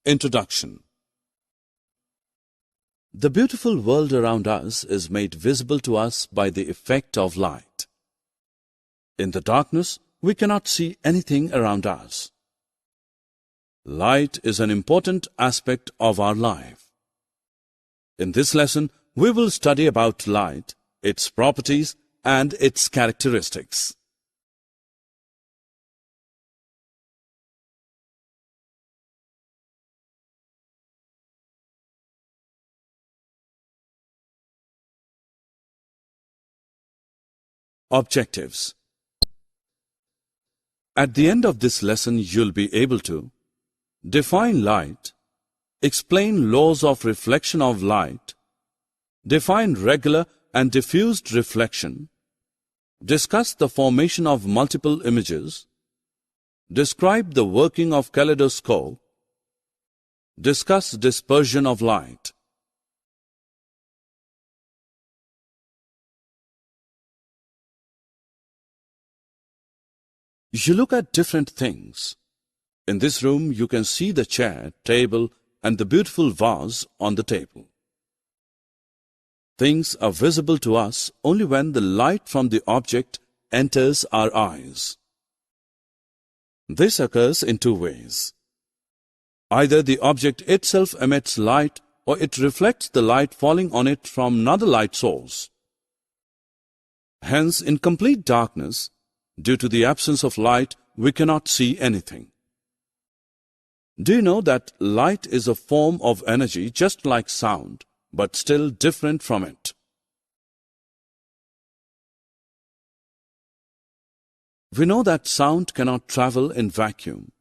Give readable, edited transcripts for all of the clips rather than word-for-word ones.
Introduction. The beautiful world around us is made visible to us by the effect of light. In the darkness, we cannot see anything around us. Light is an important aspect of our life. In this lesson, we will study about light, its properties, and its characteristics. Objectives. At the end of this lesson, you'll be able to define light, explain laws of reflection of light, define regular and diffused reflection, discuss the formation of multiple images, describe the working of kaleidoscope, discuss dispersion of light. You look at different things. In this room, you can see the chair, table, and the beautiful vase on the table. Things are visible to us only when the light from the object enters our eyes. This occurs in two ways. Either the object itself emits light or it reflects the light falling on it from another light source. Hence, in complete darkness, due to the absence of light, we cannot see anything. Do you know that light is a form of energy just like sound, but still different from it? We know that sound cannot travel in vacuum.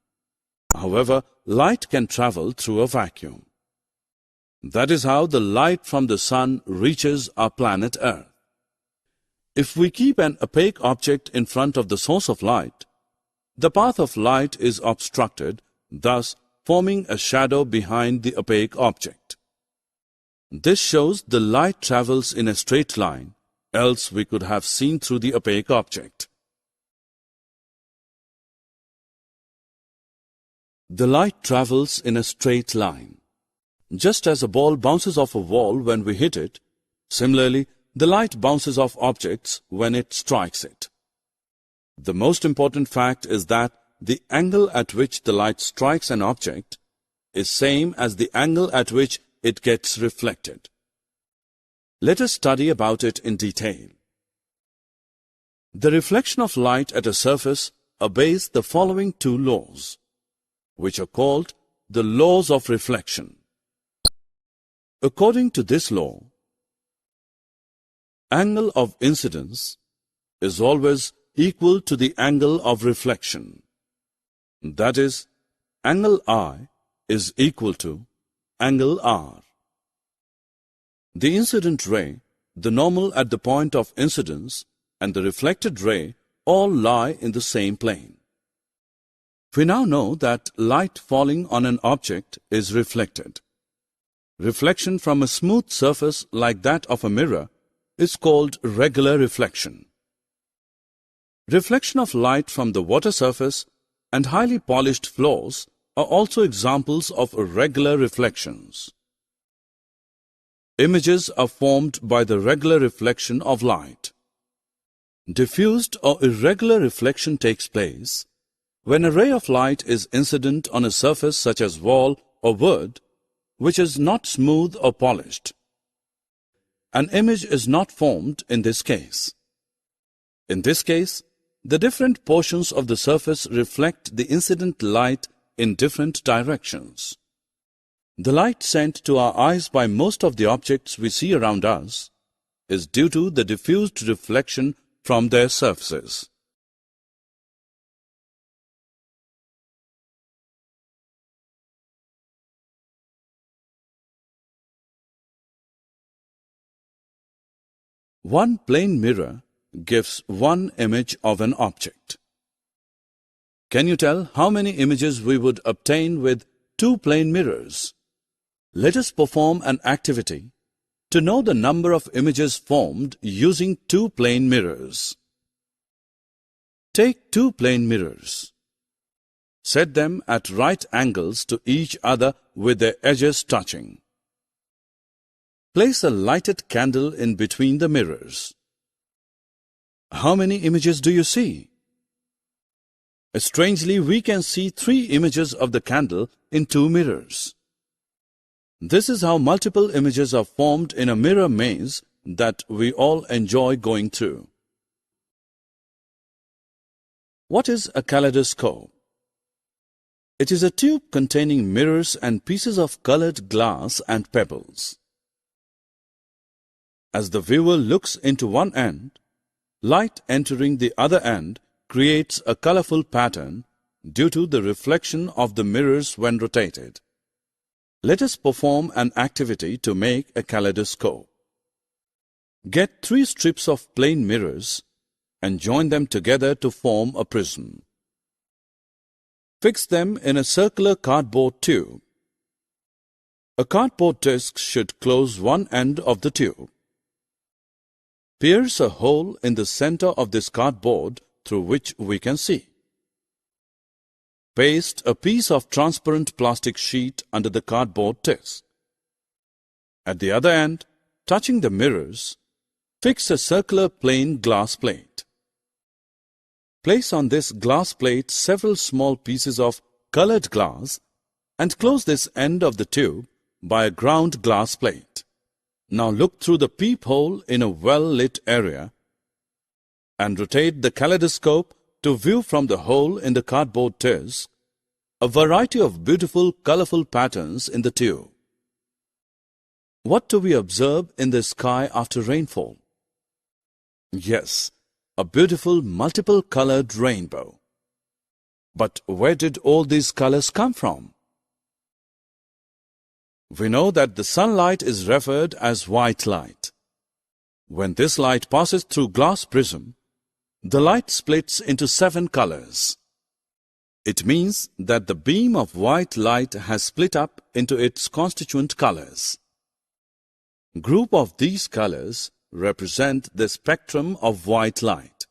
However, light can travel through a vacuum. That is how the light from the sun reaches our planet Earth. If we keep an opaque object in front of the source of light, the path of light is obstructed, thus forming a shadow behind the opaque object. This shows the light travels in a straight line, else we could have seen through the opaque object. The light travels in a straight line. Just as a ball bounces off a wall when we hit it, similarly, the light bounces off objects when it strikes it. The most important fact is that the angle at which the light strikes an object is same as the angle at which it gets reflected. Let us study about it in detail. The reflection of light at a surface obeys the following two laws, which are called the laws of reflection. According to this law, angle of incidence is always equal to the angle of reflection. That is, angle I is equal to angle R. The incident ray, the normal at the point of incidence, and the reflected ray all lie in the same plane. We now know that light falling on an object is reflected. Reflection from a smooth surface like that of a mirror is called regular reflection. Reflection of light from the water surface and highly polished floors are also examples of regular reflections. Images are formed by the regular reflection of light. Diffused or irregular reflection takes place when a ray of light is incident on a surface such as wall or wood, which is not smooth or polished. An image is not formed in this case. In this case, the different portions of the surface reflect the incident light in different directions. The light sent to our eyes by most of the objects we see around us is due to the diffused reflection from their surfaces. One plane mirror gives one image of an object. Can you tell how many images we would obtain with two plane mirrors? Let us perform an activity to know the number of images formed using two plane mirrors. Take two plane mirrors. Set them at right angles to each other with their edges touching. Place a lighted candle in between the mirrors. How many images do you see? Strangely, we can see 3 images of the candle in 2 mirrors. This is how multiple images are formed in a mirror maze that we all enjoy going through. What is a kaleidoscope? It is a tube containing mirrors and pieces of colored glass and pebbles. As the viewer looks into one end, light entering the other end creates a colorful pattern due to the reflection of the mirrors when rotated. Let us perform an activity to make a kaleidoscope. Get 3 strips of plain mirrors and join them together to form a prism. Fix them in a circular cardboard tube. A cardboard disc should close one end of the tube. Pierce a hole in the center of this cardboard through which we can see. Paste a piece of transparent plastic sheet under the cardboard disc. At the other end, touching the mirrors, fix a circular plain glass plate. Place on this glass plate several small pieces of colored glass and close this end of the tube by a ground glass plate. Now look through the peephole in a well-lit area and rotate the kaleidoscope to view from the hole in the cardboard disc a variety of beautiful, colorful patterns in the tube. What do we observe in the sky after rainfall? Yes, a beautiful multiple-colored rainbow. But where did all these colors come from? We know that the sunlight is referred as white light. When this light passes through glass prism, the light splits into 7 colors. It means that the beam of white light has split up into its constituent colors. Group of these colors represent the spectrum of white light.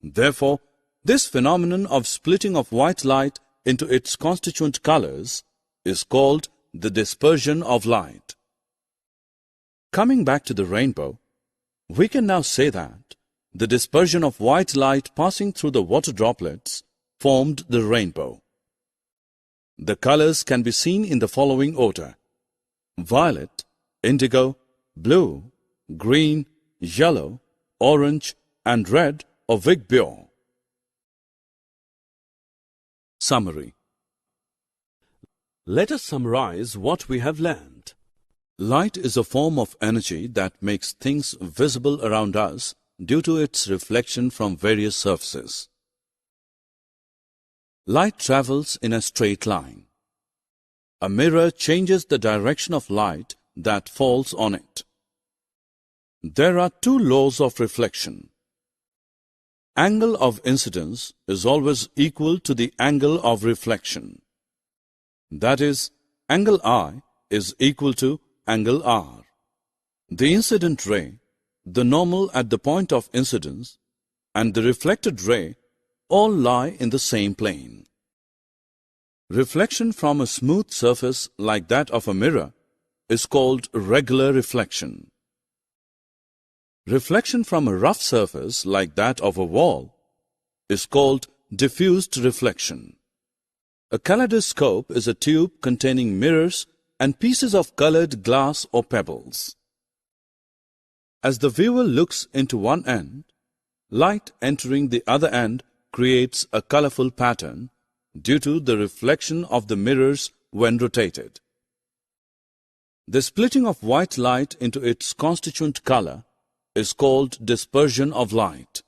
Therefore, this phenomenon of splitting of white light into its constituent colors is called the dispersion of light. Coming back to the rainbow, we can now say that the dispersion of white light passing through the water droplets formed the rainbow. The colors can be seen in the following order: violet, indigo, blue, green, yellow, orange, and red or vigbio. Summary. Let us summarize what we have learned. Light is a form of energy that makes things visible around us due to its reflection from various surfaces. Light travels in a straight line. A mirror changes the direction of light that falls on it. There are 2 laws of reflection. Angle of incidence is always equal to the angle of reflection. That is, angle I is equal to angle R. The incident ray, the normal at the point of incidence, and the reflected ray all lie in the same plane. Reflection from a smooth surface like that of a mirror is called regular reflection. Reflection from a rough surface like that of a wall is called diffused reflection. A kaleidoscope is a tube containing mirrors and pieces of colored glass or pebbles. As the viewer looks into one end, light entering the other end creates a colorful pattern due to the reflection of the mirrors when rotated. The splitting of white light into its constituent color is called dispersion of light.